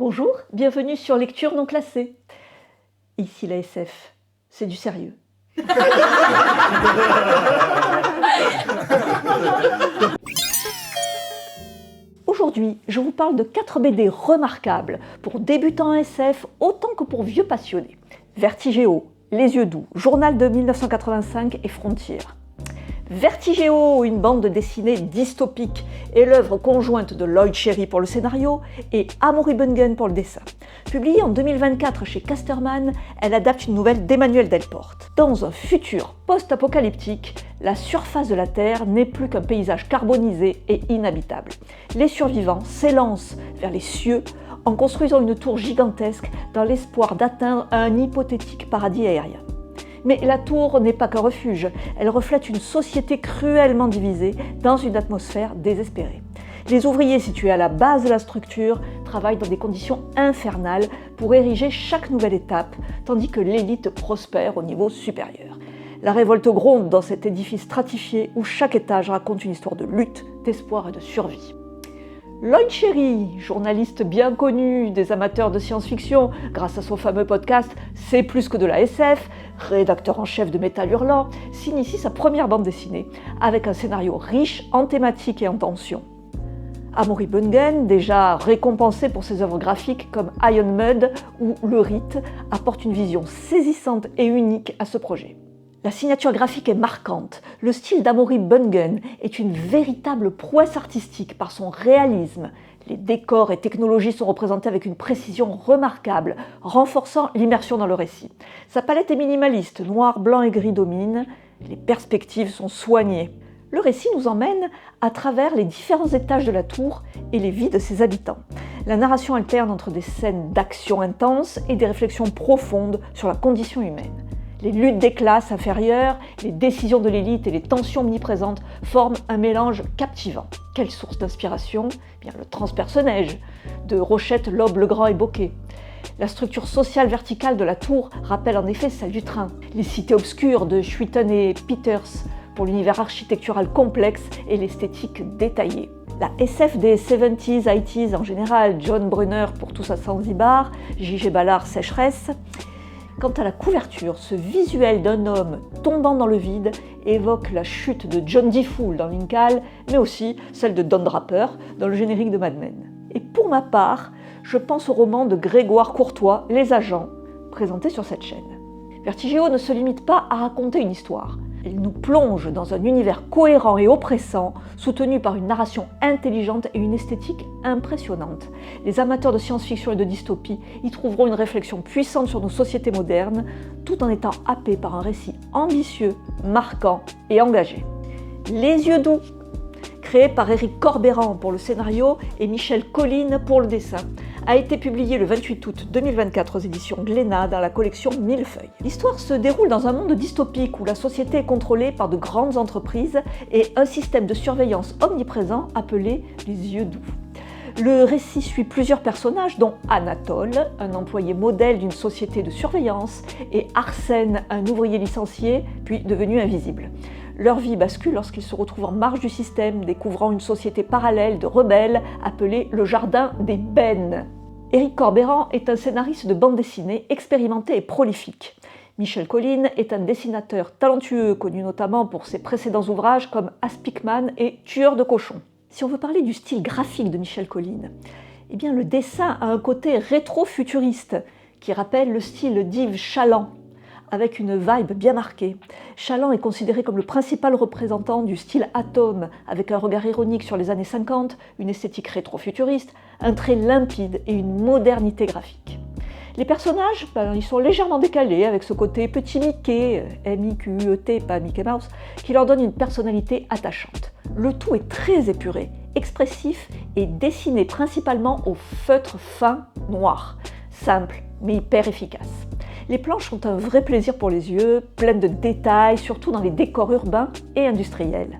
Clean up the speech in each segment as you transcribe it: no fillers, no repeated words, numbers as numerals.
Bonjour, bienvenue sur Lecture non classée. Ici la SF, c'est du sérieux. Aujourd'hui, je vous parle de 4 BD remarquables pour débutants en SF autant que pour vieux passionnés. Vertigéo, Les Yeux Doux, Journal de 1985 et Frontières. Vertigéo, une bande dessinée dystopique, est l'œuvre conjointe de Lloyd Cherry pour le scénario et Amaury Bungen pour le dessin. Publiée en 2024 chez Casterman, elle adapte une nouvelle d'Emmanuel Delporte. Dans un futur post-apocalyptique, la surface de la Terre n'est plus qu'un paysage carbonisé et inhabitable. Les survivants s'élancent vers les cieux en construisant une tour gigantesque dans l'espoir d'atteindre un hypothétique paradis aérien. Mais la tour n'est pas qu'un refuge, elle reflète une société cruellement divisée dans une atmosphère désespérée. Les ouvriers situés à la base de la structure travaillent dans des conditions infernales pour ériger chaque nouvelle étape, tandis que l'élite prospère au niveau supérieur. La révolte gronde dans cet édifice stratifié où chaque étage raconte une histoire de lutte, d'espoir et de survie. Lloyd Cherry, journaliste bien connu des amateurs de science-fiction grâce à son fameux podcast « C'est plus que de la SF », rédacteur en chef de Métal Hurlant, signe ici sa première bande dessinée, avec un scénario riche en thématiques et en tensions. Amaury Bungen, déjà récompensé pour ses œuvres graphiques comme Iron Mud ou Le Rite, apporte une vision saisissante et unique à ce projet. La signature graphique est marquante, le style d'Amaury Bungen est une véritable prouesse artistique par son réalisme. Les décors et technologies sont représentés avec une précision remarquable, renforçant l'immersion dans le récit. Sa palette est minimaliste, noir, blanc et gris dominent, les perspectives sont soignées. Le récit nous emmène à travers les différents étages de la tour et les vies de ses habitants. La narration alterne entre des scènes d'action intense et des réflexions profondes sur la condition humaine. Les luttes des classes inférieures, les décisions de l'élite et les tensions omniprésentes forment un mélange captivant. Quelle source d'inspiration ? Bien, le transpersonnage de Rochette, Loeb, Legrand et Bocquet. La structure sociale verticale de la tour rappelle en effet celle du train. Les cités obscures de Schuiten et Peters pour l'univers architectural complexe et l'esthétique détaillée. La SF des 70s, 80s en général, John Brunner pour Tous à Zanzibar, J.G. Ballard, Sécheresse. Quant à la couverture, ce visuel d'un homme tombant dans le vide évoque la chute de John D. Fool dans Lincoln, mais aussi celle de Don Draper dans le générique de Mad Men. Et pour ma part, je pense au roman de Grégoire Courtois, Les Agents, présenté sur cette chaîne. Vertigéo ne se limite pas à raconter une histoire. Il nous plonge dans un univers cohérent et oppressant, soutenu par une narration intelligente et une esthétique impressionnante. Les amateurs de science-fiction et de dystopie y trouveront une réflexion puissante sur nos sociétés modernes, tout en étant happés par un récit ambitieux, marquant et engagé. Les Yeux Doux, créé par Éric Corbeyran pour le scénario et Michel Colline pour le dessin, a été publié le 28 août 2024 aux éditions Glénat dans la collection Millefeuille. L'histoire se déroule dans un monde dystopique où la société est contrôlée par de grandes entreprises et un système de surveillance omniprésent appelé les Yeux Doux. Le récit suit plusieurs personnages dont Anatole, un employé modèle d'une société de surveillance, et Arsène, un ouvrier licencié puis devenu invisible. Leur vie bascule lorsqu'ils se retrouvent en marge du système, découvrant une société parallèle de rebelles appelée le Jardin des Bennes. Éric Corbeyran est un scénariste de bande dessinée expérimenté et prolifique. Michel Colline est un dessinateur talentueux, connu notamment pour ses précédents ouvrages comme Aspicman et Tueur de cochons. Si on veut parler du style graphique de Michel Colline, eh bien le dessin a un côté rétro-futuriste qui rappelle le style d'Yves Chaland, avec une vibe bien marquée. Chaland est considéré comme le principal représentant du style Atom, avec un regard ironique sur les années 50, une esthétique rétro-futuriste, un trait limpide et une modernité graphique. Les personnages, ils sont légèrement décalés, avec ce côté petit Mickey, M-I-Q-U-E-T, pas Mickey Mouse, qui leur donne une personnalité attachante. Le tout est très épuré, expressif et dessiné principalement au feutre fin noir, simple mais hyper efficace. Les planches sont un vrai plaisir pour les yeux, pleines de détails, surtout dans les décors urbains et industriels.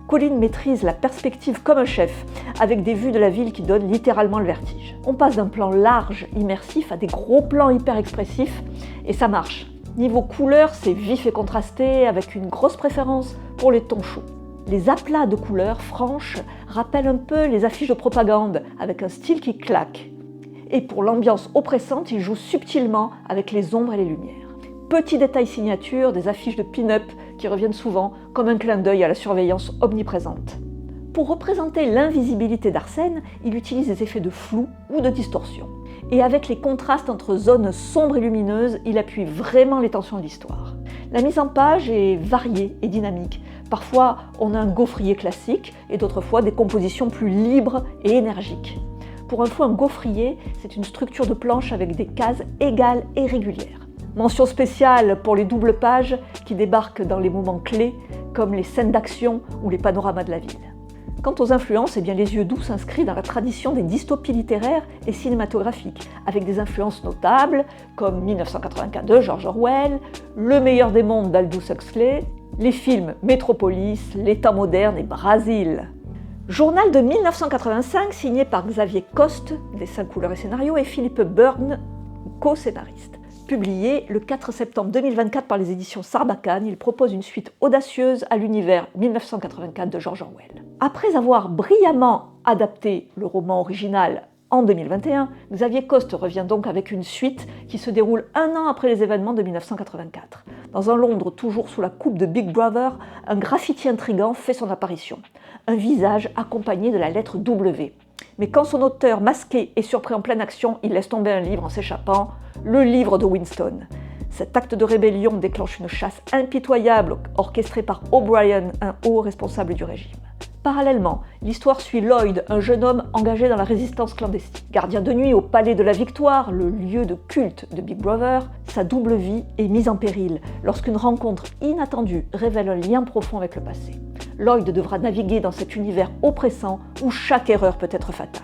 Colline maîtrise la perspective comme un chef, avec des vues de la ville qui donnent littéralement le vertige. On passe d'un plan large, immersif, à des gros plans hyper expressifs, et ça marche. Niveau couleur, c'est vif et contrasté, avec une grosse préférence pour les tons chauds. Les aplats de couleurs franches rappellent un peu les affiches de propagande, avec un style qui claque. Et pour l'ambiance oppressante, il joue subtilement avec les ombres et les lumières. Petit détail signature des affiches de pin-up qui reviennent souvent comme un clin d'œil à la surveillance omniprésente. Pour représenter l'invisibilité d'Arsène, il utilise des effets de flou ou de distorsion. Et avec les contrastes entre zones sombres et lumineuses, il appuie vraiment les tensions de l'histoire. La mise en page est variée et dynamique. Parfois, on a un gaufrier classique et d'autres fois des compositions plus libres et énergiques. Pour info, un gaufrier, c'est une structure de planche avec des cases égales et régulières. Mention spéciale pour les doubles pages qui débarquent dans les moments clés, comme les scènes d'action ou les panoramas de la ville. Quant aux influences, Les Yeux Doux s'inscrit dans la tradition des dystopies littéraires et cinématographiques, avec des influences notables comme 1984 de George Orwell, Le meilleur des mondes d'Aldous Huxley, les films Métropolis, L'État moderne et Brasil. Journal de 1985 signé par Xavier Coste, dessin, couleurs et scénario, et Philippe Byrne, co-scénariste. Publié le 4 septembre 2024 par les éditions Sarbacane, il propose une suite audacieuse à l'univers 1984 de George Orwell. Après avoir brillamment adapté le roman original en 2021, Xavier Coste revient donc avec une suite qui se déroule un an après les événements de 1984. Dans un Londres toujours sous la coupe de Big Brother, un graffiti intrigant fait son apparition. Un visage accompagné de la lettre W. Mais quand son auteur masqué est surpris en pleine action, il laisse tomber un livre en s'échappant, le livre de Winston. Cet acte de rébellion déclenche une chasse impitoyable orchestrée par O'Brien, un haut responsable du régime. Parallèlement, l'histoire suit Lloyd, un jeune homme engagé dans la résistance clandestine. Gardien de nuit au Palais de la Victoire, le lieu de culte de Big Brother, sa double vie est mise en péril lorsqu'une rencontre inattendue révèle un lien profond avec le passé. Lloyd devra naviguer dans cet univers oppressant où chaque erreur peut être fatale.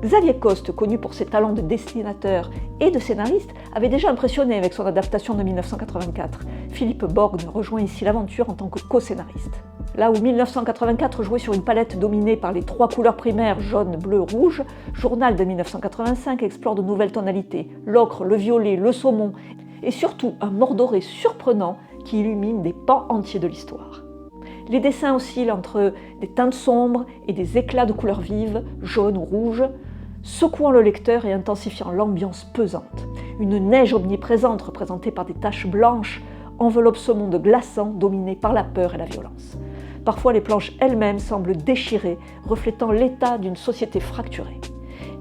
Xavier Coste, connu pour ses talents de dessinateur et de scénariste, avait déjà impressionné avec son adaptation de 1984. Philippe Byrne rejoint ici l'aventure en tant que co-scénariste. Là où 1984 jouait sur une palette dominée par les trois couleurs primaires jaune, bleu, rouge, Journal de 1985 explore de nouvelles tonalités, l'ocre, le violet, le saumon et surtout un mordoré surprenant qui illumine des pans entiers de l'histoire. Les dessins oscillent entre des teintes sombres et des éclats de couleurs vives, jaune ou rouge, secouant le lecteur et intensifiant l'ambiance pesante. Une neige omniprésente représentée par des taches blanches enveloppe ce monde glaçant dominé par la peur et la violence. Parfois, les planches elles-mêmes semblent déchirées, reflétant l'état d'une société fracturée.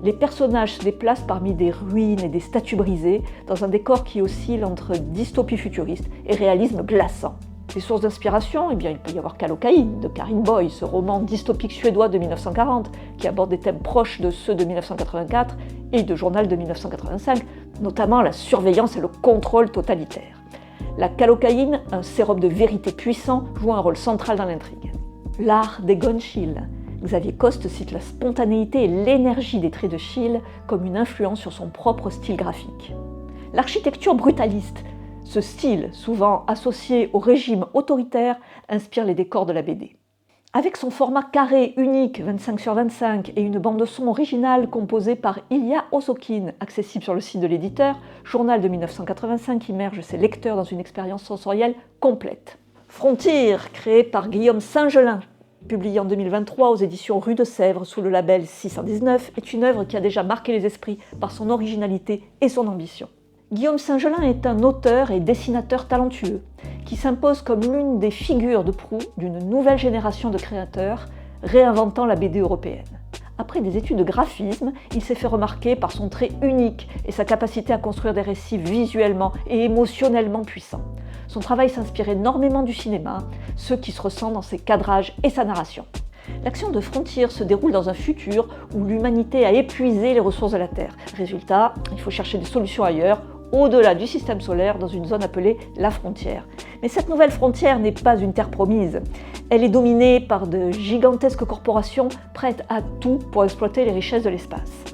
Les personnages se déplacent parmi des ruines et des statues brisées, dans un décor qui oscille entre dystopie futuriste et réalisme glaçant. Les sources d'inspiration, il peut y avoir Kallocain de Karin Boye, ce roman dystopique suédois de 1940 qui aborde des thèmes proches de ceux de 1984 et de Journal de 1985, notamment la surveillance et le contrôle totalitaire. La Kallocaïne, un sérum de vérité puissant, joue un rôle central dans l'intrigue. L'art d'Egon Schiele. Xavier Coste cite la spontanéité et l'énergie des traits de Schiele comme une influence sur son propre style graphique. L'architecture brutaliste. Ce style, souvent associé au régime autoritaire, inspire les décors de la BD. Avec son format carré unique 25x25 et une bande-son originale composée par Ilya Osokin, accessible sur le site de l'éditeur, Journal de 1985 immerge ses lecteurs dans une expérience sensorielle complète. Frontier, créé par Guillaume Saint-Gelin, publié en 2023 aux éditions Rue de Sèvres sous le label 619, est une œuvre qui a déjà marqué les esprits par son originalité et son ambition. Guillaume Saint-Gelin est un auteur et dessinateur talentueux, qui s'impose comme l'une des figures de proue d'une nouvelle génération de créateurs réinventant la BD européenne. Après des études de graphisme, il s'est fait remarquer par son trait unique et sa capacité à construire des récits visuellement et émotionnellement puissants. Son travail s'inspire énormément du cinéma, ce qui se ressent dans ses cadrages et sa narration. L'action de Frontier se déroule dans un futur où l'humanité a épuisé les ressources de la Terre. Résultat, il faut chercher des solutions ailleurs, au-delà du système solaire, dans une zone appelée la frontière. Mais cette nouvelle frontière n'est pas une terre promise. Elle est dominée par de gigantesques corporations prêtes à tout pour exploiter les richesses de l'espace.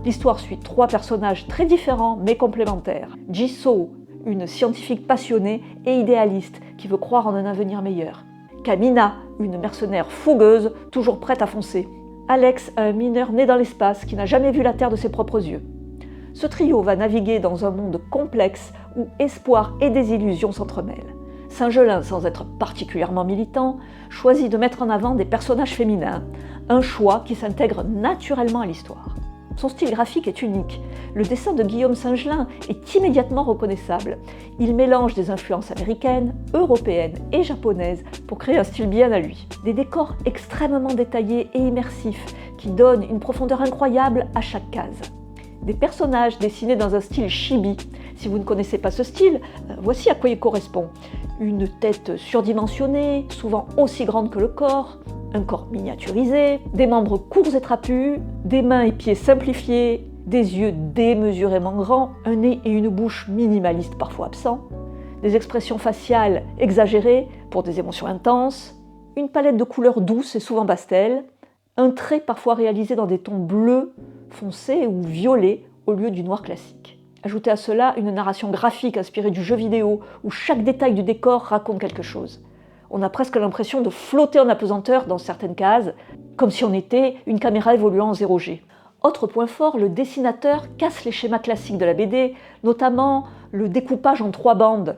L'histoire suit trois personnages très différents mais complémentaires. Jisoo, une scientifique passionnée et idéaliste qui veut croire en un avenir meilleur. Kamina, une mercenaire fougueuse, toujours prête à foncer. Alex, un mineur né dans l'espace qui n'a jamais vu la Terre de ses propres yeux. Ce trio va naviguer dans un monde complexe où espoir et désillusion s'entremêlent. Saint-Gelin, sans être particulièrement militant, choisit de mettre en avant des personnages féminins, un choix qui s'intègre naturellement à l'histoire. Son style graphique est unique. Le dessin de Guillaume Singelin est immédiatement reconnaissable. Il mélange des influences américaines, européennes et japonaises pour créer un style bien à lui. Des décors extrêmement détaillés et immersifs qui donnent une profondeur incroyable à chaque case. Des personnages dessinés dans un style chibi. Si vous ne connaissez pas ce style, voici à quoi il correspond. Une tête surdimensionnée, souvent aussi grande que le corps, un corps miniaturisé, des membres courts et trapus, des mains et pieds simplifiés, des yeux démesurément grands, un nez et une bouche minimalistes parfois absents, des expressions faciales exagérées pour des émotions intenses, une palette de couleurs douces et souvent pastel, un trait parfois réalisé dans des tons bleus, foncés ou violets au lieu du noir classique. Ajoutez à cela une narration graphique inspirée du jeu vidéo où chaque détail du décor raconte quelque chose. On a presque l'impression de flotter en apesanteur dans certaines cases, comme si on était une caméra évoluant en 0G. Autre point fort, le dessinateur casse les schémas classiques de la BD, notamment le découpage en 3 bandes.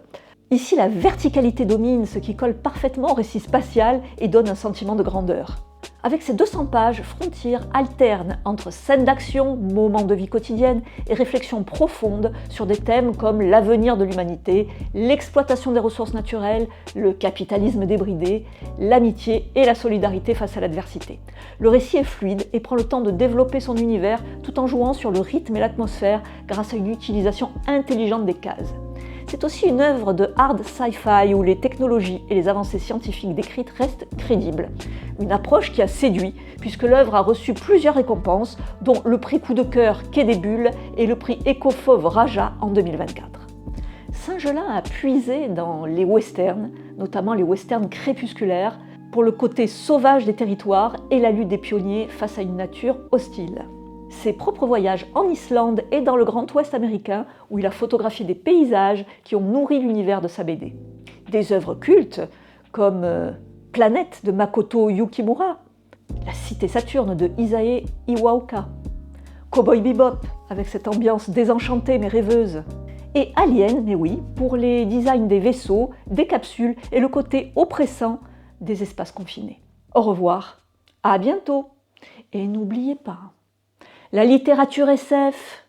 Ici, la verticalité domine, ce qui colle parfaitement au récit spatial et donne un sentiment de grandeur. Avec ses 200 pages, Frontier alterne entre scènes d'action, moments de vie quotidienne et réflexions profondes sur des thèmes comme l'avenir de l'humanité, l'exploitation des ressources naturelles, le capitalisme débridé, l'amitié et la solidarité face à l'adversité. Le récit est fluide et prend le temps de développer son univers tout en jouant sur le rythme et l'atmosphère grâce à une utilisation intelligente des cases. C'est aussi une œuvre de hard sci-fi où les technologies et les avancées scientifiques décrites restent crédibles. Une approche qui a séduit puisque l'œuvre a reçu plusieurs récompenses, dont le prix Coup de cœur Quai des Bulles et le prix Écofauve Raja en 2024. Singelin a puisé dans les westerns, notamment les westerns crépusculaires, pour le côté sauvage des territoires et la lutte des pionniers face à une nature hostile. Ses propres voyages en Islande et dans le Grand Ouest américain, où il a photographié des paysages qui ont nourri l'univers de sa BD. Des œuvres cultes, comme Planète de Makoto Yukimura, La Cité Saturne de Isae Iwaoka, Cowboy Bebop, avec cette ambiance désenchantée mais rêveuse, et Alien, mais oui, pour les designs des vaisseaux, des capsules et le côté oppressant des espaces confinés. Au revoir, à bientôt, et n'oubliez pas, la littérature SF,